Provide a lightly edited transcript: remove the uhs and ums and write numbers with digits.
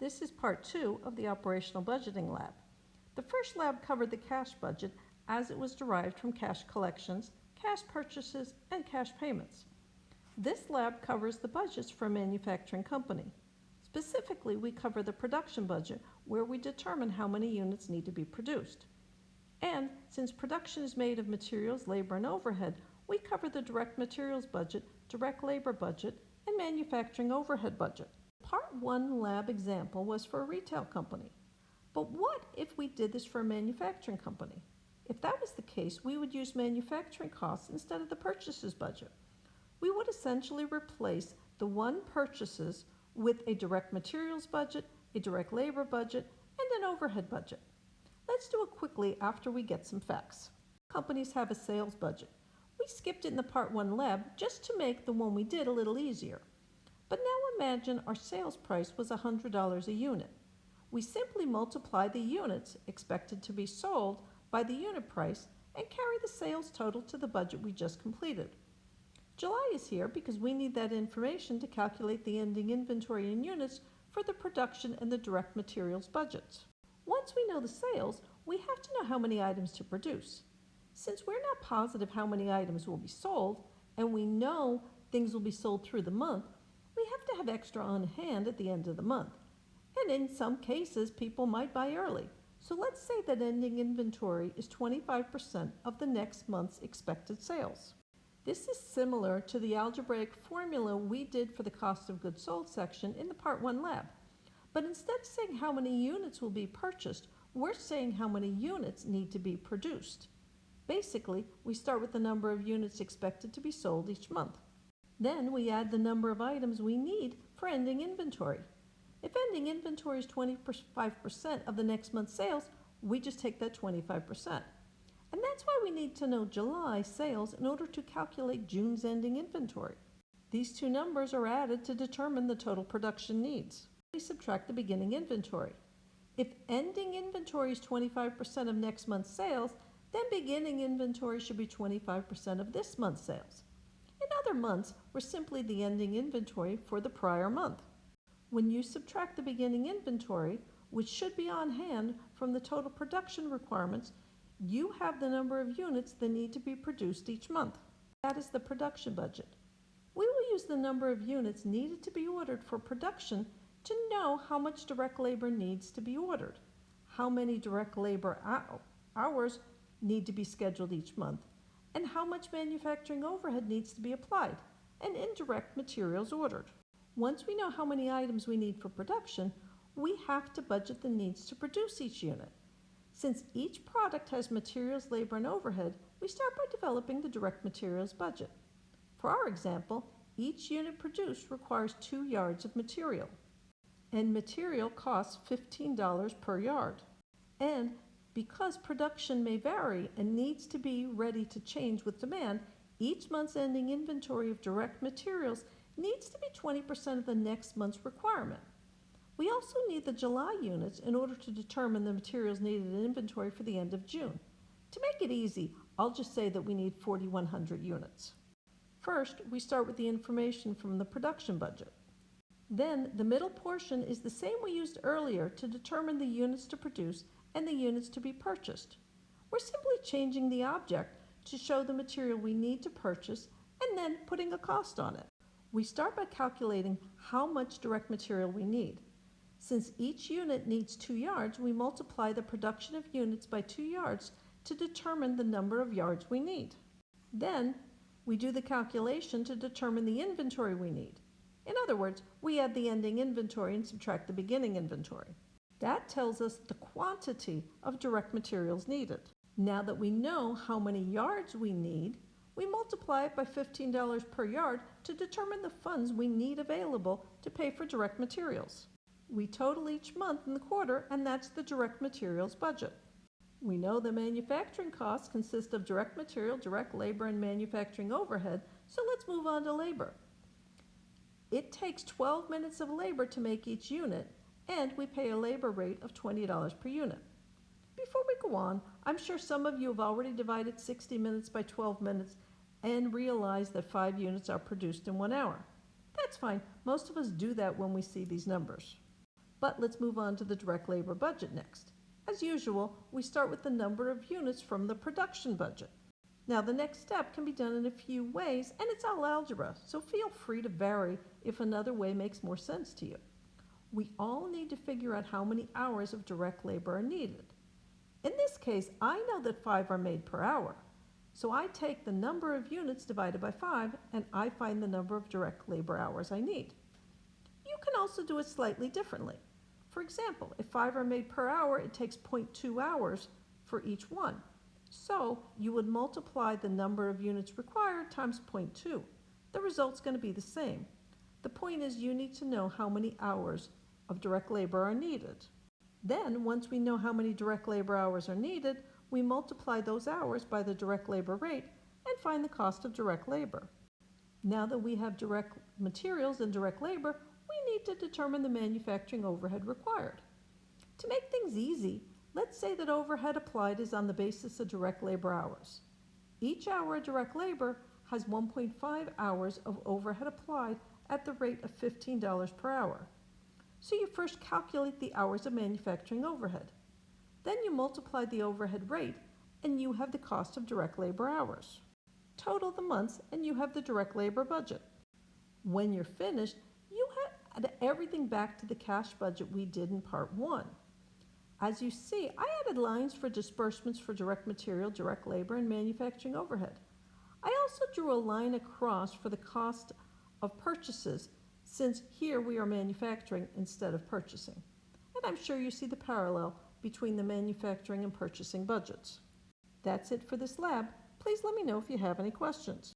This is part 2 of the Operational Budgeting Lab. The first lab covered the cash budget as it was derived from cash collections, cash purchases, and cash payments. This lab covers the budgets for a manufacturing company. Specifically, we cover the production budget, where we determine how many units need to be produced. And since production is made of materials, labor, and overhead, we cover the direct materials budget, direct labor budget, and manufacturing overhead budget. Part 1 lab example was for a retail company. But what if we did this for a manufacturing company? If that was the case, we would use manufacturing costs instead of the purchases budget. We would essentially replace the one purchases with a direct materials budget, a direct labor budget, and an overhead budget. Let's do it quickly after we get some facts. Companies have a sales budget. We skipped it in the Part 1 lab just to make the one we did a little easier. But now imagine our sales price was $100 a unit. We simply multiply the units expected to be sold by the unit price and carry the sales total to the budget we just completed. July is here because we need that information to calculate the ending inventory in units for the production and the direct materials budgets. Once we know the sales, we have to know how many items to produce. Since we're not positive how many items will be sold, and we know things will be sold through the month, we have to have extra on hand at the end of the month. And in some cases, people might buy early. So let's say that ending inventory is 25% of the next month's expected sales. This is similar to the algebraic formula we did for the cost of goods sold section in the Part 1 lab. But instead of saying how many units will be purchased, we're saying how many units need to be produced. Basically, we start with the number of units expected to be sold each month. Then we add the number of items we need for ending inventory. If ending inventory is 25% of the next month's sales, we just take that 25%. And that's why we need to know July sales in order to calculate June's ending inventory. These two numbers are added to determine the total production needs. We subtract the beginning inventory. If ending inventory is 25% of next month's sales, then beginning inventory should be 25% of this month's sales. In other months, we're simply the ending inventory for the prior month. When you subtract the beginning inventory, which should be on hand from the total production requirements, you have the number of units that need to be produced each month. That is the production budget. We will use the number of units needed to be ordered for production to know how much direct labor needs to be ordered, how many direct labor hours need to be scheduled each month, and how much manufacturing overhead needs to be applied, and indirect materials ordered. Once we know how many items we need for production, we have to budget the needs to produce each unit. Since each product has materials, labor, and overhead, we start by developing the direct materials budget. For our example, each unit produced requires 2 yards of material, and material costs $15 per yard. And because production may vary and needs to be ready to change with demand, each month's ending inventory of direct materials needs to be 20% of the next month's requirement. We also need the July units in order to determine the materials needed in inventory for the end of June. To make it easy, I'll just say that we need 4,100 units. First, we start with the information from the production budget. Then, the middle portion is the same we used earlier to determine the units to produce and the units to be purchased. We're simply changing the object to show the material we need to purchase and then putting a cost on it. We start by calculating how much direct material we need. Since each unit needs 2 yards, we multiply the production of units by 2 yards to determine the number of yards we need. Then, we do the calculation to determine the inventory we need. In other words, we add the ending inventory and subtract the beginning inventory. That tells us the quantity of direct materials needed. Now that we know how many yards we need, we multiply it by $15 per yard to determine the funds we need available to pay for direct materials. We total each month in the quarter, and that's the direct materials budget. We know the manufacturing costs consist of direct material, direct labor, and manufacturing overhead, so let's move on to labor. It takes 12 minutes of labor to make each unit, and we pay a labor rate of $20 per unit. Before we go on, I'm sure some of you have already divided 60 minutes by 12 minutes and realized that 5 units are produced in 1 hour. That's fine. Most of us do that when we see these numbers. But let's move on to the direct labor budget next. As usual, we start with the number of units from the production budget. Now, the next step can be done in a few ways, and it's all algebra, so feel free to vary if another way makes more sense to you. We all need to figure out how many hours of direct labor are needed. In this case, I know that 5 are made per hour, so I take the number of units divided by 5, and I find the number of direct labor hours I need. You can also do it slightly differently. For example, if 5 are made per hour, it takes 0.2 hours for each one. So you would multiply the number of units required times 0.2. The result's going to be the same. The point is you need to know how many hours of direct labor are needed. Then, once we know how many direct labor hours are needed, we multiply those hours by the direct labor rate and find the cost of direct labor. Now that we have direct materials and direct labor, we need to determine the manufacturing overhead required. To make things easy, let's say that overhead applied is on the basis of direct labor hours. Each hour of direct labor has 1.5 hours of overhead applied at the rate of $15 per hour. So you first calculate the hours of manufacturing overhead. Then you multiply the overhead rate and you have the cost of direct labor hours. Total the months and you have the direct labor budget. When you're finished, you add everything back to the cash budget we did in part 1. As you see, I added lines for disbursements for direct material, direct labor, and manufacturing overhead. I also drew a line across for the cost of purchases, since here we are manufacturing instead of purchasing. And I'm sure you see the parallel between the manufacturing and purchasing budgets. That's it for this lab. Please let me know if you have any questions.